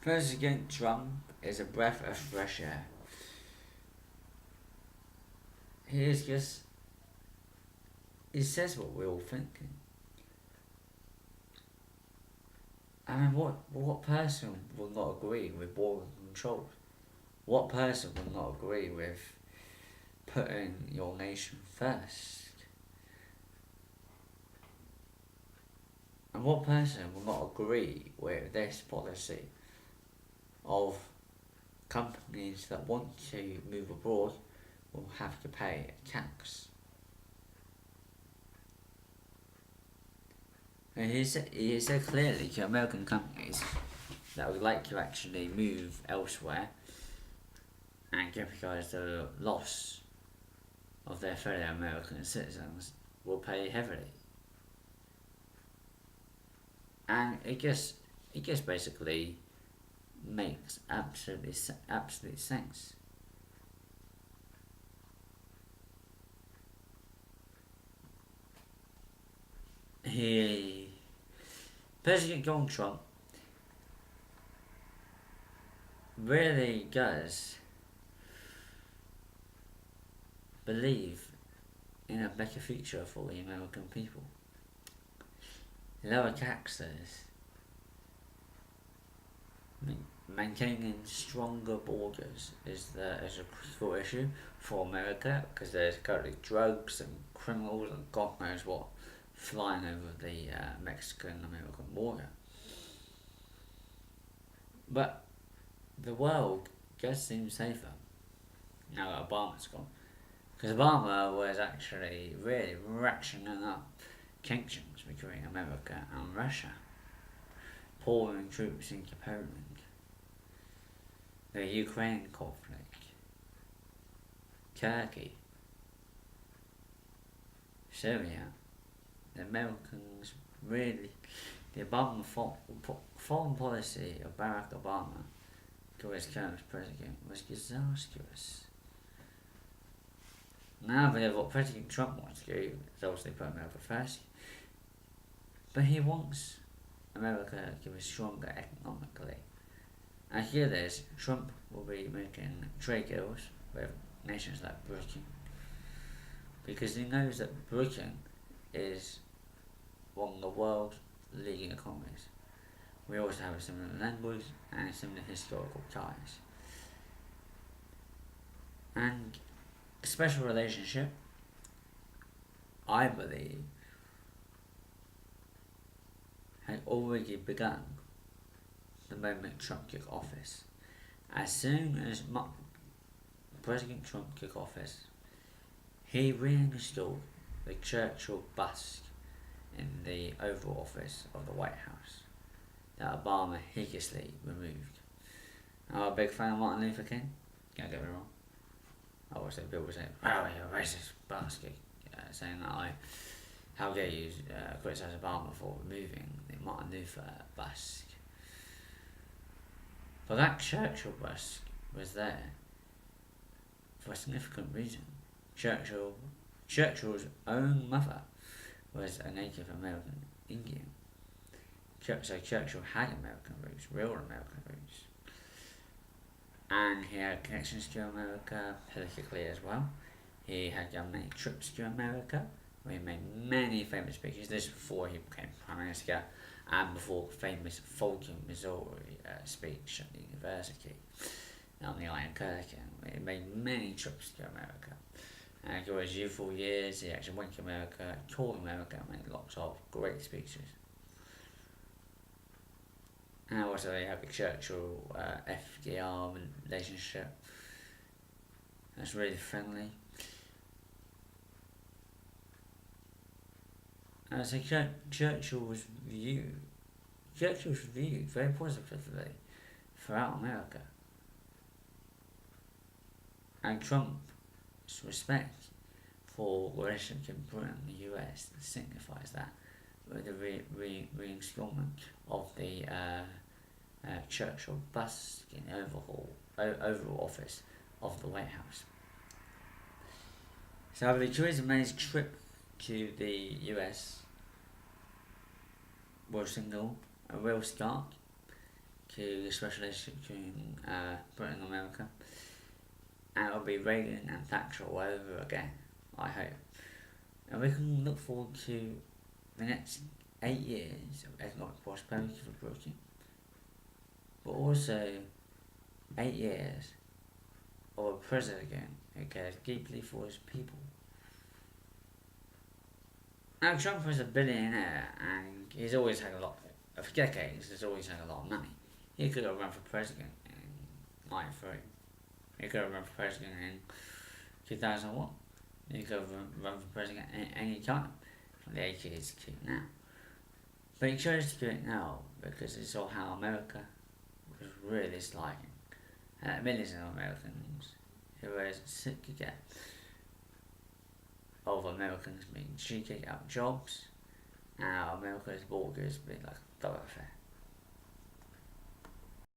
President Trump is a breath of fresh air. He is just, he says what we're all thinking. I mean, what person would not agree with border control? What person would not agree with putting your nation first? And what person will not agree with this policy of companies that want to move abroad will have to pay a tax? And he said clearly to American companies that would like to actually move elsewhere and jeopardize the loss of their fellow American citizens will pay heavily. And it just basically makes absolute sense. President Donald Trump really does believe in a better future for the American people. Lower taxes, maintaining stronger borders is a critical issue for America because there's currently drugs and criminals and God knows what flying over the Mexican-American border. But the world does seem safer now that Obama's gone. Because Obama was actually really ratcheting up tensions between America and Russia, pouring troops into Poland, the Ukraine conflict, Turkey, Syria. The Americans really, the Obama foreign policy of Barack Obama to his term as president was disastrous. Now what President Trump wants to do is obviously put America first, but he wants America to be stronger economically. And here this, Trump will be making trade deals with nations like Britain, because he knows that Britain is one of the world's leading economies. We also have a similar language and similar historical ties. And a special relationship, I believe, had already begun the moment Trump took office. As soon as President Trump took office, he reinstalled the Churchill bust in the Oval Office of the White House that Obama hideously removed. I'm a big fan of Martin Luther King, don't get me wrong. I always say people say, oh, you're a racist bastard, saying that how dare you criticise Obama for removing the Martin Luther bust. But that Churchill bust was there for a significant reason. Churchill's own mother was a Native American Indian. So Churchill had American roots, real American roots. And he had connections to America politically as well. He had done many trips to America, where he made many famous speeches. This before he became Prime Minister and before the famous Fulton, Missouri speech at the university on the Iron Curtain. He made many trips to America. And during his youthful years, he actually went to America, toured America, and made lots of great speeches. And also they have the Churchill FDR relationship. That's really friendly. And so Churchill's viewed very positively throughout America. And Trump's respect for relationship in Britain and the US signifies that with the reinstallment of the Churchill bust in the Oval Office of the White House. So the Theresa May's trip to the US will signal a real start to the special relationship between Britain and America. And it'll be Reagan and Thatcher all over again, I hope. And we can look forward to the next 8 years of economic prosperity for Britain, but also 8 years of a president who cares deeply for his people. Now, Trump is a billionaire and he's always had a lot, for decades, he's always had a lot of money. He could have run for president in 93. He could have run for president in 2001. He could have run for president at any time from the 80s to now. But he chose to do it now because he saw how America was really disliking millions of Americans who were sick to death of Americans being cheated out of jobs and America's borders being like a thoroughfare.